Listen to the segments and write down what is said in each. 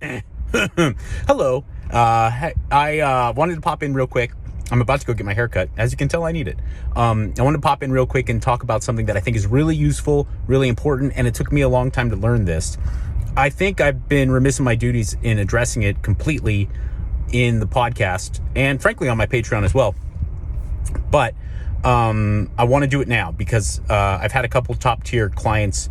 Hello. I wanted to pop in real quick. I'm about to go get my hair cut. As you can tell, I need it. I wanted to pop in real quick and talk about something that I think is really useful, really important, and it took me a long time to learn this. I think I've been remiss in my duties in addressing it completely in the podcast and frankly on my Patreon as well. But I want to do it now because I've had a couple top tier clients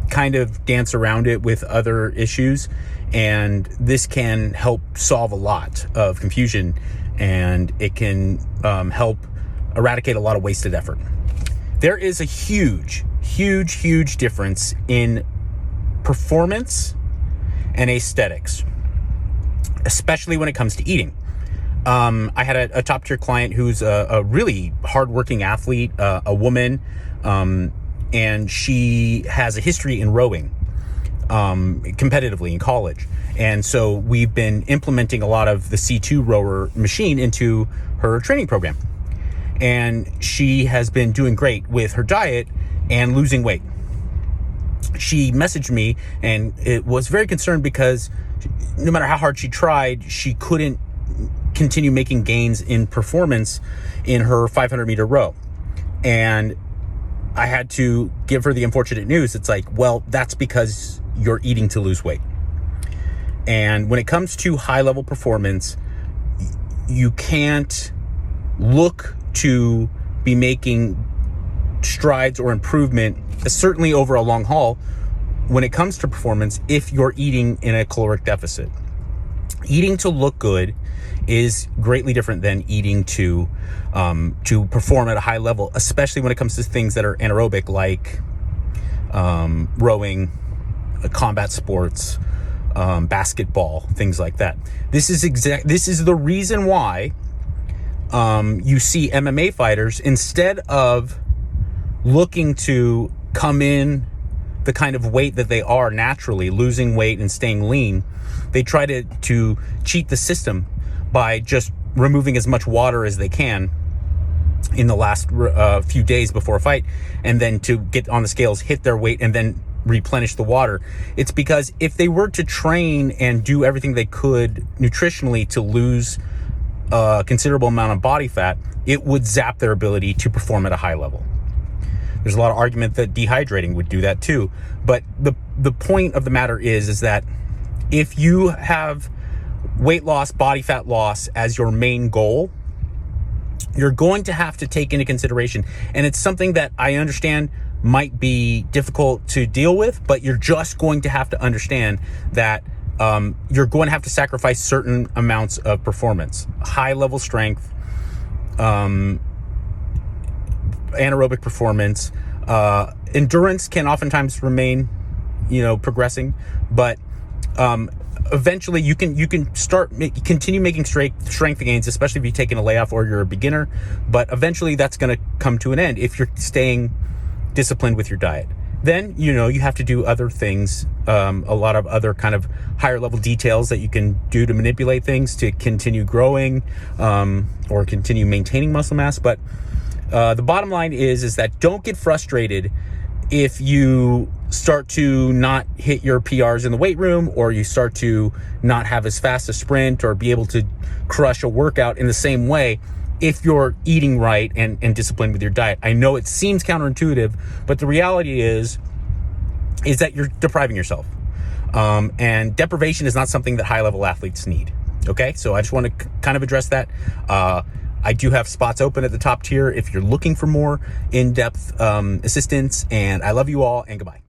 kind of dance around it with other issues, and this can help solve a lot of confusion, and it can help eradicate a lot of wasted effort. There is a huge difference in performance and aesthetics, especially when it comes to eating. I had a top tier client who's a really hardworking athlete, a woman, and she has a history in rowing competitively in college. And so we've been implementing a lot of the C2 rower machine into her training program. And she has been doing great with her diet and losing weight. She messaged me and it was very concerned because no matter how hard she tried, she couldn't continue making gains in performance in her 500 meter row. And I had to give her the unfortunate news. It's like, well, that's because you're eating to lose weight. And when it comes to high level performance, you can't look to be making strides or improvement, certainly over a long haul, when it comes to performance, if you're eating in a caloric deficit. Eating to look good is greatly different than eating to perform at a high level, especially when it comes to things that are anaerobic, like rowing, combat sports, basketball, things like that. This is the reason why you see MMA fighters, instead of looking to come in the kind of weight that they are naturally, losing weight and staying lean, they try to cheat the system by just removing as much water as they can in the last few days before a fight, and then to get on the scales, hit their weight, and then replenish the water. It's because if they were to train and do everything they could nutritionally to lose a considerable amount of body fat, it would zap their ability to perform at a high level. There's a lot of argument that dehydrating would do that too. But the point of the matter is that if you have weight loss, body fat loss as your main goal, you're going to have to take into consideration, and it's something that I understand might be difficult to deal with, but you're just going to have to understand that you're going to have to sacrifice certain amounts of performance, high level strength, anaerobic performance. Endurance can oftentimes remain, progressing, but eventually you can continue making strength gains, especially if you've taken a layoff or you're a beginner, but eventually that's going to come to an end if you're staying disciplined with your diet. Then, you have to do other things, a lot of other kind of higher level details that you can do to manipulate things to continue growing, or continue maintaining muscle mass. But the bottom line is that don't get frustrated if you start to not hit your PRs in the weight room, or you start to not have as fast a sprint or be able to crush a workout in the same way if you're eating right and disciplined with your diet. I know it seems counterintuitive, but the reality is that you're depriving yourself. And deprivation is not something that high-level athletes need. Okay, so I just want to kind of address that. I do have spots open at the top tier if you're looking for more in-depth assistance, and I love you all, and goodbye.